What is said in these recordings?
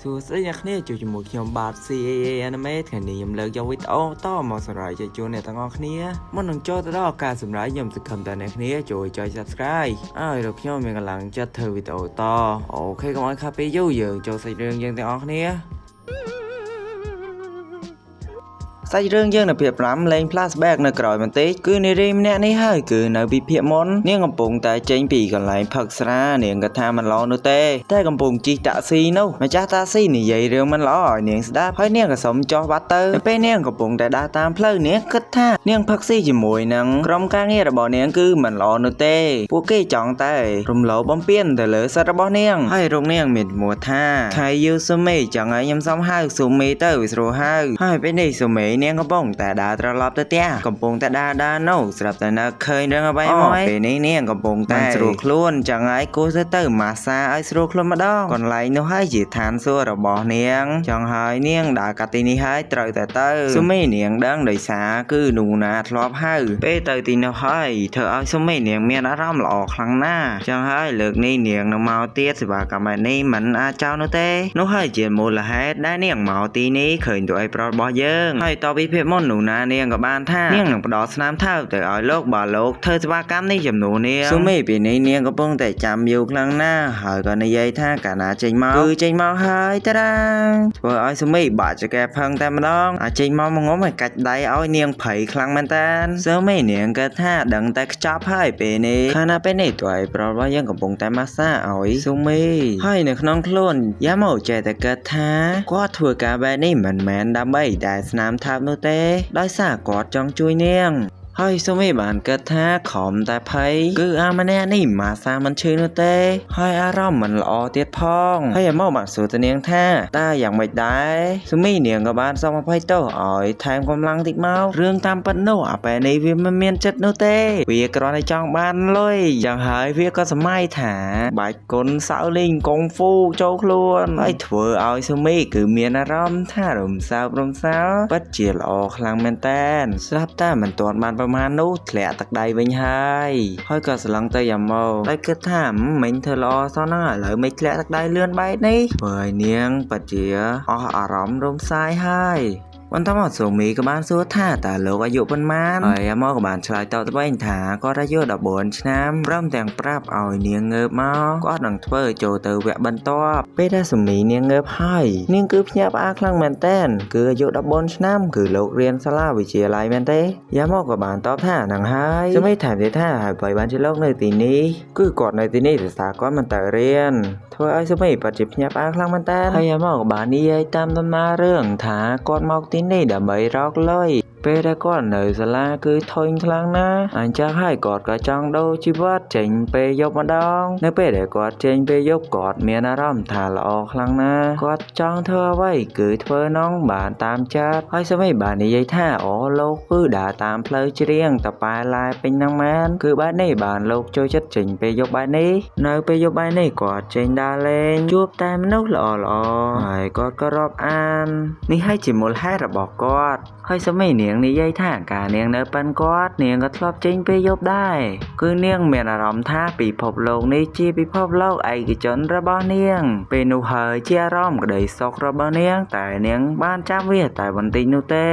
សួស្តីអ្នកគ្នាជួបជាមួយខ្ញុំបាទ CAA Anime ថ្ងៃនេះខ្ញុំលើកយកវីដេអូតមកសម្រាប់ជជែកអ្នកទាំងអស់គ្នាមុននឹងចូលទៅដល់ការសម្រាប់ខ្ញុំសង្ឃឹមតែអ្នកគ្នាជួយចុច Subscribe ហើយលោកខ្ញុំមានកម្លាំងចិត្តធ្វើវីដេអូតអូខេកុំឲ្យខាតពេលយូរយើងចូលសាច់រឿងយើងទាំងអស់គ្នាសាច់រឿងយើងនៅភាគ5លេង flashback នៅក្រោយបន្តិចគឺនារីម្នាក់នេះហើយគឺនៅពីភាគមុននាងកំពុងតែចេញពីកន្លែងផឹកស្រានាងក៏ថាមិនល្អនោះទេតែកំពុងជិះតាក់ស៊ីនោះម្ចាស់តាក់ស៊ីនិយាយរឿងមិនល្អឲ្យនាងស្ដាប់ហើយនាងក៏សុំចុះបាត់ទៅពេលនាងកំពុងតែដើរតាមផ្លូវនាងគិតថានាងផឹកស៊ីជាមួយនឹងក្រុមការងាររបស់នាងគឺមិនល្អនោះទេពួកគេចង់តែរំលោភបំពានទៅលើសិទ្ធិរបស់នាងហើយរកនាងមានឈ្មោះថាខៃយូស៊ូមេចឹងហើយខ្ញុំសុំហៅស៊ូមេទៅស្រួលហៅហើយពេលនេះស៊ូមេនាងកំពុងតែដើរត្រឡប់ទៅផ្ទះកំពុងតែដើរនោះស្រាប់តែនៅឃើញរឿងអ្វីមួយពេលនេះនាងកំពុងតែស្រួលខ្លួនចឹងហើយគូទៅម៉ាសាឲ្យស្រួលខ្លួនម្ដងកន្លែងនោះហើយជាឋានសួគ៌របស់នាងចឹងហើយនាងដើរកាត់ទីនេះហើយត្រូវតែទៅស៊ូមេនាងដឹងដោយសារគឺនូណាធ្លាប់ហៅពេលទៅទីនោះហើយធ្វើឲ្យស៊ូមេនាងមានអារម្មណ៍ល្អខ្លាំងណាស់ចឹងហើយលើកនេះនាងនឹងមកទៀតសេវាកម្មនេះមិនអាចចោលនោះទេនោះហើយជាមូលហេតុដែលនាងមកទីនេះឃើញតួឯប្រុសរបស់យើងហើយតពីភាពមុននោះណានាងក៏បានថានាងនឹងផ្ដោតស្នាមថើបទៅឲ្យលោកបើលោកធ្វើសេវាកម្មនេះចំនួននាងស៊ូមេពីនេះនាងកំពុងតែចាំយូរខ្លាំងណាស់ហើយក៏និយាយថាកាលណាចេញមកគឺចេញមកហើយតារាធ្វើឲ្យស៊ូមេបាក់ចកែផឹងតែម្ដងអាចចេញមកងុំឲ្យកាច់ដៃឲ្យនាងភ័យខ្លាំងមែនតើស៊ូមេនាងក៏ថាដឹងតែខ្ចប់ហើយពេលនេះខណៈពេលនេះតួឯប្រុសរបស់យើងកំពុងតែម៉ាស្សាឲ្យស៊ូមេហើយនៅក្នុងខ្លួនយ៉ាម៉ូចេះតែគិតថាគាត់ធ្វើការបែបនេះមិនមែនដើម្បីតែស្នាមថើបនោះទេដោយសារគាត់ចង់ជួយនាងហើយស៊ូមេបានគិតថាខំតែភ័យគឺអាម្នាក់នេះម៉ាសាមិនឈឺនោះទេហើយអារម្មណ៍មិនល្អទៀតផងហើយមកបានសួរទៅនាងថាតើយ៉ាងម៉េចដែរស៊ូមេនាងក៏បានសុំអភ័យទោសឲ្យថែមកម្លាំងតិចមករឿងតាមពិតនោះអាពេលនេះវាមិនមានចិត្តនោះទេវាគ្រាន់តែចង់បានលុយយ៉ាងហើយវាក៏សម័យថាបាច់គុណសៅលីងកុងហ្វូចូលខ្លួនហើយធ្វើឲ្យស៊ូមេគឺមានអារម្មណ៍ថារំសើបពិតជាល្អខ្លាំងមែនតើស្រាប់តែមិនទាន់បានប្រហែលនោះធ្លាក់ទឹកដៃវិញហើយក៏ស្លឹងទៅយ៉ាងមកតែគិតថាមិញធ្វើល្អសោះណាឥឡូវមិនធ្លាក់ទឹកដៃលឿនបែបនេះធ្វើឲ្យនាងពិតជាអស់អារម្មណ៍រំសាយហើយបន្ទាប់មកស៊ូមីក៏បានសួរថាតើលោកអាយុប៉ុន្មានហើយមកក៏បានឆ្លើយតបទៅវិញថាគាត់អាយុ14ឆ្នាំព្រមទាំងប្រាប់ឲ្យនាងងើបមកគាត់នឹងធ្វើចូលទៅវគ្គបន្ទាប់ពេលដែលស៊ូមីនាងងើបហើយនាងគឺភ្ញាក់ផ្អើលខ្លាំងមែនទែនគឺអាយុ14ឆ្នាំគឺលោករៀនសាលាវិទ្យាល័យមែនទេយ៉ាមកក៏បានតបថានឹងហើយស៊ូមីថែមទៀតថាហើយបើបានជាលោកនៅទីនេះគឺគាត់នៅទីនេះដោយសារគាត់មិនទៅរៀនធ្វើឲ្យស៊ូមីពិតជាភ្ញាក់ផ្អើលខ្លាំងមែនទែនហើយយ៉ាមកក៏បាននិយាយតាមដំណើររឿងថាគាត់មកទីនេះដើម្បីរកលុយពេលដែលគាត់នៅសាលាគឺធុញខ្លាំងណាស់អញ្ចឹងហើយគាត់ក៏ចង់ដូរជីវិតចេញពេលយប់ម្ដងនៅពេលដែលគាត់ចេញពេលយប់គាត់មានអារម្មណ៍ថាល្អខ្លាំងណាស់គាត់ចង់ធ្វើអ្វីគឺធ្វើនងបានតាមចិត្តហើយសមីបាននិយាយថាអូលោកគឺដើរតាមផ្លូវច្រៀងតប៉ែឡាយពេញហ្នឹងមែនគឺបែបនេះបានលោកចូលចិត្តចេញពេលយប់បែបនេះនៅពេលយប់បែបនេះគាត់ចេញដើរលេងជួបតែមនុស្សល្អហើយគាត់ក៏រាប់អាននេះហើយជាមូលហេតុរបស់គាត់ហើយសមីនាងនិយាយថាការនាងនៅប៉ាន់គាត់នាងក៏ធ្លាប់ចេញពេលយប់ដែរគឺនាងមានអារម្មណ៍ថាពិភពលោកនេះជាពិភពលោកឯកជនរបស់នាងពេលនោះហើយជាអារម្មណ៍ក្តីសុខរបស់នាងតែនាងបានចាំវាតែបន្តិចនោះទេ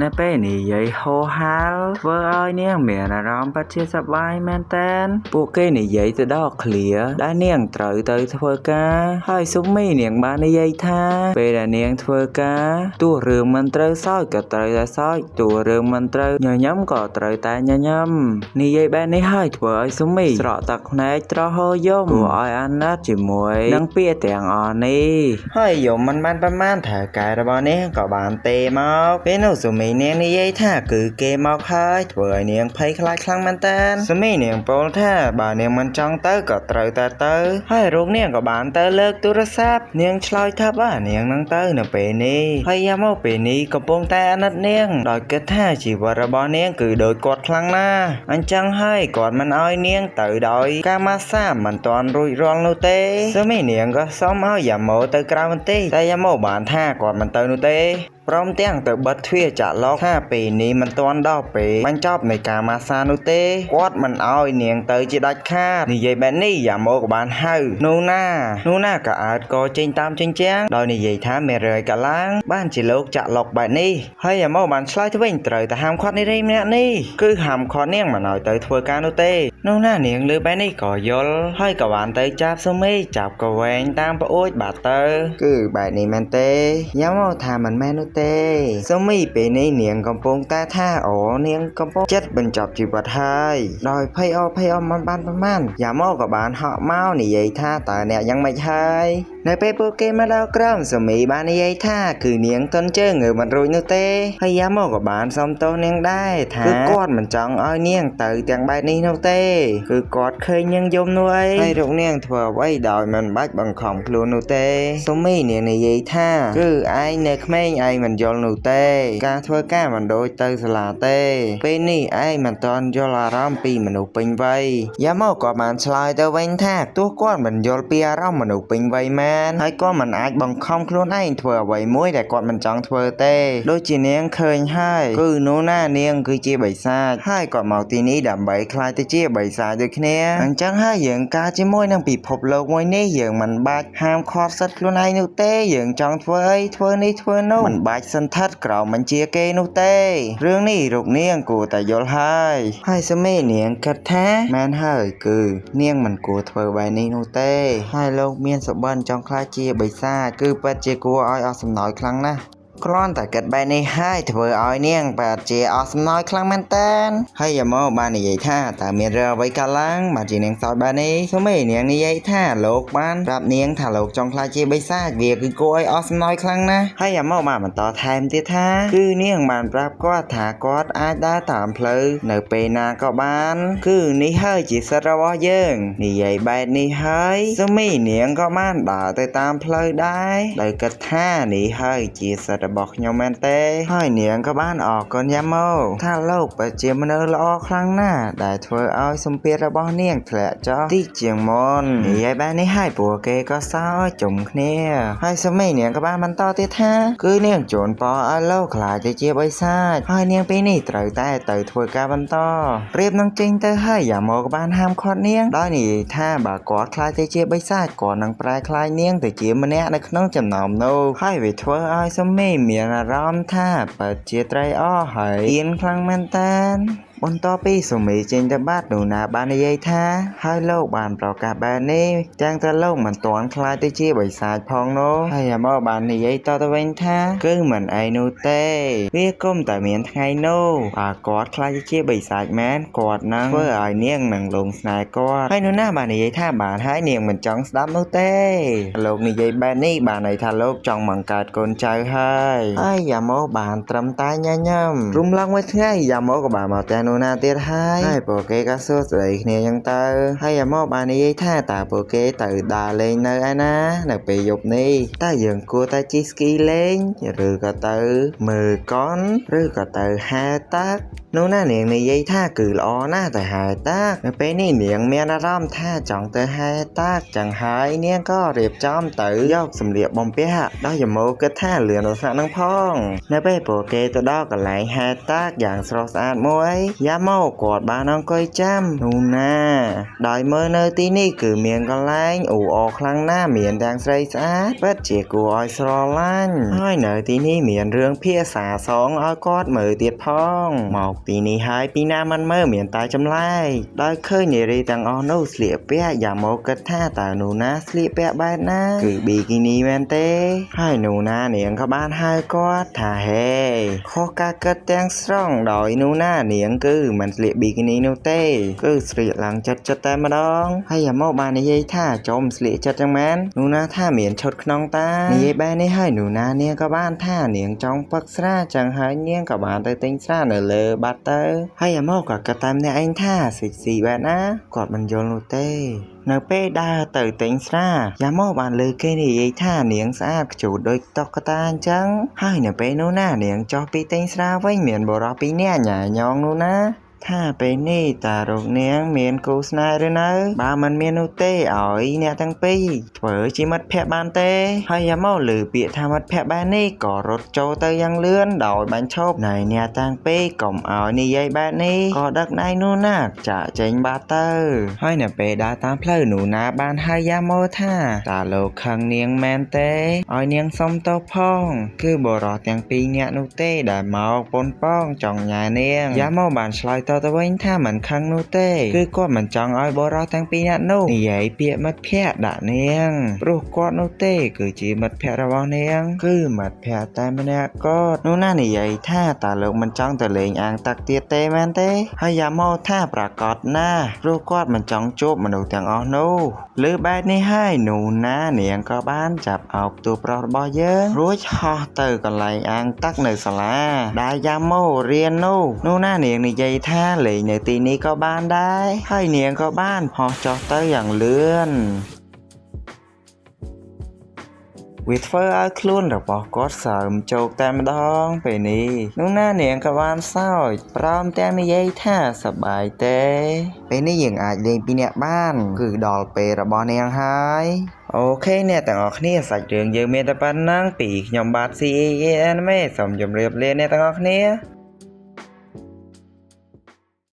នៅពេលនិយាយហោហាលធ្វើឲ្យនាងមានអារម្មណ៍ពិតជាសប្បាយមែនតើពួកគេនិយាយទៅដល់ឃ្លាដែលនាងត្រូវទៅធ្វើការហើយស៊ុំមីនាងបាននិយាយថាពេលដែលនាងធ្វើការទោះរឿងមិនត្រូវសោយក៏ត្រូវតែសោយទោះរឿងមិនត្រូវញញឹមក៏ត្រូវតែញញឹមនិយាយបែបនេះហើយធ្វើឲ្យស៊ុំមីស្រក់ទឹកភ្នែកត្រហោយំគួរឲ្យអាណិតជាមួយនឹងពាក្យទាំងអស់នេះហើយយំមិនបានប្រមាណថាកែរបស់នាងក៏បានទេមកពេលនោះស៊ុំមីនាងនិយាយថាគឺគេមកហើយធ្វើឲ្យនាងភ័យខ្លាចខ្លាំងមែនតើស៊ុំមីនាងពោលថាបើនាងមិនចង់ទៅក៏ត្រូវតែទៅហើយរូបនាងក៏បានទៅលើកទូរស័ព្ទនាងឆ្លើយថានាងនឹងទៅនៅពេលនេះហើយយ៉ាមកពេលនេះកំពុងតែអាណិតនាងដោយគិតថាជីវិតរបស់នាងគឺដូចគាត់ខ្លាំងណាស់អញ្ចឹងហើយគាត់មិនឲ្យនាងទៅដោយការម៉ាស្សាមិនទាន់រួចរាល់នោះទេស៊ុំមីនាងក៏សុំឲ្យយ៉ាម៉ូទៅក្រៅបន្តិចតែយ៉ាម៉ូបានថាគាត់មិនទៅនោះទេ ព្រមទាំងទៅបិទទ្វារចាក់ឡុកថាពេលនេះមិនទាន់ដល់ពេលបញ្ចប់នៃការម៉ាស្សានោះទេគាត់មិនអោយនាងទៅជាដាច់ខាតនិយាយបែបនេះយ៉ាម៉ូក៏បានហៅនោះណាក៏អើតក៏ចេញតាមចិញ្ចាំងដោយនិយាយថាមេរឿយកាឡើងបានជាលោកចាក់ឡុកបែបនេះហើយយ៉ាម៉ូបានឆ្លើយទៅវិញត្រូវតែហាមឃាត់នារីម្នាក់នេះគឺហាមឃាត់នាងមិនឲ្យទៅធ្វើការនោះទេនោះណានាងលើបែបនេះក៏យល់ហើយក៏បានទៅចាប់សុមីចាប់ក៏វែងតាមប្អូចបាត់ទៅគឺបែបនេះមែនទេយ៉ាម៉ូថាមិនមែននោះទេសុមីពេលនេះនាងកំពុងតែថាអូនាងកំពុងចិត្តបញ្ចប់ជីវិតហើយដោយភ័យអមិនបានប្រមាណយ៉ាម៉ូក៏បានហក់មកនិយាយថាតើអ្នកយ៉ាងម៉េចហើយនៅពេលពួកគេមកដល់ក្រោមសុមីបាននិយាយថាគឺនាងទន់ជើងងើបមិនរួចនោះទេហើយយ៉ាម៉ូក៏បានសុំទោសនាងដែរថាគឺគាត់មិនចង់ឲ្យនាងទៅទាំងបែបនេះនោះទេគឺគាត់ឃើញនាងយំនោះអីហើយរូបនាងធ្វើអ្វីដោយមិនបាច់បង្ខំខ្លួននោះទេសុមីនាងនិយាយថាគឺឯងនៅក្មេងឯងមិនយល់នោះទេការធ្វើការមិនដូចទៅសាលាទេពេលនេះឯងមិនទាន់យល់អារម្មណ៍ពីមនុស្សពេញវ័យយ៉ាម៉ូក៏បានឆ្លើយទៅវិញថាទោះគាត់មិនយល់ពីអារម្មណ៍មនុស្សពេញវ័យមែនហើយគាត់មិនអាចបង្ខំខ្លួនឯងធ្វើអ្វីមួយដែលគាត់មិនចង់ធ្វើទេដូចជានាងឃើញហើយគឺនោះណានាងគឺជាបិសាចហើយគាត់មកទីនេះដើម្បីខ្លាចទៅជាបិសាចដូចគ្នាអញ្ចឹងហើយយើងកើតជាមួយនឹងពិភពលោកមួយនេះយើងមិនបាច់ហាមឃាត់សិទ្ធិខ្លួនឯងនោះទេយើងចង់ធ្វើអីធ្វើនេះធ្វើនោះមិនបាច់សន្ធិដ្ឋក្រោមបញ្ជាគេនោះទេរឿងនេះរូបនាងគួរតែយល់ហើយសមេនាងគិតថាមែនហើយគឺនាងមិនគួរធ្វើបែបនេះនោះទេហើយលោកមានសុបិនចង់ខ្លាចជាបិសាចគឺពិតជាគួរឲ្យអស់សំណោចខ្លាំងណាស់គ្រាន់តែគិតបែបនេះហើយធ្វើឲ្យនាងបែរជាអស់សំណោចខ្លាំងមែនតើហើយយ៉ាម៉ូបាននិយាយថាតើមានរឿងអ្វីកើតឡើងបានជានាងសោចបែបនេះសុមេនាងនិយាយថាលោកបានប្រាប់នាងថាលោកចង់ខ្លាចជាបិសាចវាគឺគួរឲ្យអស់សំណោចខ្លាំងណាស់ហើយយ៉ាម៉ូបានបន្តថែមទៀតថាគឺនាងបានប្រាប់គាត់ថាគាត់អាចដើរតាមផ្លូវនៅពេលណាក៏បានគឺនេះហើយជាសិទ្ធិរបស់យើងនិយាយបែបនេះហើយសុមេនាងក៏បានដើរទៅតាមផ្លូវដែរដោយគិតថានេះហើយជាសិទ្ធិរបស់ខ្ញុំមែនទេហើយនាងក៏បានអរគុណយ៉ាម៉ូថាលោកពិតជាមនុស្សល្អខ្លាំងណាស់ដែលធ្វើឲ្យសម្ពាធរបស់នាងធ្លាក់ចុះតិចជាងមុននិយាយបែបនេះហើយពួកគេក៏សើចជុំគ្នាហើយសមីនាងក៏បានបន្តទៀតថាគឺនាងជូនពរឲ្យលោកខ្លាចទៅជាបិសាចហើយនាងពេលនេះត្រូវតែទៅធ្វើការបន្តប្រៀបនឹងចេញទៅហើយយ៉ាម៉ូក៏បានហាមឃាត់នាងដោយនិយាយថាបើគាត់ខ្លាចទៅជាបិសាចគាត់នឹងប្រែក្លាយនាងទៅជាម្នាក់នៅក្នុងចំណោមនោះហើយវាធ្វើឲ្យសមីមានអារម្មណ៍ថាពិតជាត្រេកអរហើយហ៊ានខ្លាំងមែនតើបន្ទាប់ពីសុមីចេញទៅបាត់នោះណាបាននិយាយថាហើយលោកបានប្រកាសបែបនេះទាំងតែលោកមិនទាន់ខ្លាចទៅជាបិសាចផងនោះហើយយ៉ាម៉ូបាននិយាយតទៅវិញថាគឺមិនអីនោះទេវាគុំតែមានថ្ងៃនោះបើគាត់ខ្លាចទៅជាបិសាចមែនគាត់នឹងធ្វើឲ្យនាងនឹងលងស្នេហ៍គាត់ហើយនោះណាបាននិយាយថាបានហើយនាងមិនចង់ស្ដាប់នោះទេលោកនិយាយបែបនេះបានន័យថាលោកចង់បង្កើតកូនចៅហើយយ៉ាម៉ូបានត្រឹមតែញញឹមរុំឡើងមួយថ្ងៃយ៉ាម៉ូក៏បានមកតែនោះណាទៀតហើយពួកគេក៏សួរស្ដីគ្នាចឹងទៅហើយយ៉ាម៉ូបាននិយាយថាតើពួកគេទៅដើរលេងនៅឯណានៅពេលយប់នេះតើយើងគួរតែជិះស្គីលេងឬក៏ទៅមើលកុនឬក៏ទៅហែលទឹកនោះណានាងនិយាយថាគឺល្អណាស់ទៅហែលទឹកនៅពេលនេះនាងមានអារម្មណ៍ថាចង់ទៅហែលទឹកចឹងហើយនាងក៏រៀបចំទៅយកសម្លៀកបំពាក់ដោយយ៉ាម៉ូគិតថាលឿនរស័ក្តិនឹងផងនៅពេលពួកគេទៅដល់កន្លែងហែលទឹកយ៉ាងស្រស់ស្អាតមួយយ៉ាម៉ូគាត់បានអង្គុយចាំនោះណាដោយមើលនៅទីនេះគឺមានកន្លែងអ៊ូអរខ្លាំងណាស់មានទាំងស្រីស្អាតពិតជាគួរឲ្យស្រឡាញ់ហើយនៅទីនេះមានរឿងភាសាសងឲ្យគាត់មើលទៀតផងមកទីនេះហើយពីណាមិនមើលមានតែចម្លែកដោយឃើញនារីទាំងអស់នោះស្លៀកពាក់យ៉ាម៉ូគិតថាតើនោះណាស្លៀកពាក់បែបណាគឺប៊ីគីនីមែនទេហើយនោះណានាងក៏បានហៅគាត់ថាហេខុសការគិតទាំងស្រុងដោយនោះណានាងគឺមិនស្លៀកប៊ីគីនីនោះទេគឺស្លៀកឡើងចិត្តតែម្ដងហើយយ៉ាម៉ូបាននិយាយថាចំស្លៀកចិត្តចឹងមែននោះណាថាមានឈុតក្នុងតានិយាយបែបនេះហើយនោះណានាងក៏បានថានាងចង់ពឹកស្រាចឹងហើយនាងក៏បានទៅទិញស្រានៅលើបាត់ទៅហើយយ៉ាម៉ូក៏គិតតែម្នាក់ឯងថាស៊ីបែបណាគាត់មិនយល់នោះទេនៅពេលដើរទៅទិញស្រាយ៉ាម៉ូបានលើគេនិយាយថានាងស្អាតខ្ជូតដូចតុក្កតាអញ្ចឹងហើយនៅពេលនោះណានាងចុះពីទិញស្រាវិញមានបុរសពីរនាក់ញ៉ាញងនោះណា ថាពេលនេះតារកនាងមានគូស្នេហ៍ឬនៅបើមិនមាននោះទេឲ្យអ្នកទាំងពីរធ្វើជាមិត្តភក្តិបានទេហើយយ៉ាម៉ូឮពាក្យថាមិត្តភក្តិបែបនេះក៏រត់ចូលទៅយ៉ាងលឿនដោយបាញ់ឈប់ណែអ្នកទាំងពីរកុំឲ្យនិយាយបែបនេះក៏ដឹកដៃនោះណាចាក់ចេញបាត់ទៅហើយនៅពេលដើរតាមផ្លូវនោះណាបានហៅយ៉ាម៉ូថាតើលោកខឹងនាងមែនទេឲ្យនាងសុំទោសផងគឺបរិសទាំងពីរនាក់នោះទេដែលមកប៉ុនប៉ងចង់ញ៉ានាងយ៉ាម៉ូបានឆ្លើយតទៅវិញថាមិនខឹងនោះទេគឺគាត់មិនចង់ឲ្យបរិសទាំងពីរនាក់នោះនិយាយពាក្យមិត្តភក្តិដាក់នាងព្រោះគាត់នោះទេគឺជាមិត្តភក្តិរបស់នាងគឺមិត្តភក្តិតែម្នាក់គាត់នោះណានិយាយថាតើលោកមិនចង់ទៅលេងអាងទឹកទៀតទេមែនទេហើយយ៉ាម៉ូថាប្រកាសណាព្រោះគាត់មិនចង់ជួបមនុស្សទាំងអស់នោះលើបែបនេះហើយនោះណានាងក៏បានចាប់អោបទូប្រុសរបស់យើងរួចហោះទៅកន្លែងអាងទឹកនៅសាលាដែលយ៉ាម៉ូរៀននោះណានាងនិយាយថាលេងនៅទីនេះក៏បានដែរហើយនាងក៏បានហោះចុះទៅយ៉ាងលឿនវាធ្វើឲ្យខ្លួនរបស់គាត់សើមជោគតែម្ដងពេលនេះនោះណានាងក៏បានសើចព្រមទាំងនិយាយថាសប្បាយទេពេលនេះយើងអាចលេងពីរនាក់បានគឺដល់ពេលរបស់នាងហើយអូខេអ្នកទាំងអស់គ្នាសាច់រឿងយើងមានតែប៉ុណ្ណឹងពីខ្ញុំបាទ CEA Anime សូមជម្រាបលាអ្នកទាំងអស់គ្នា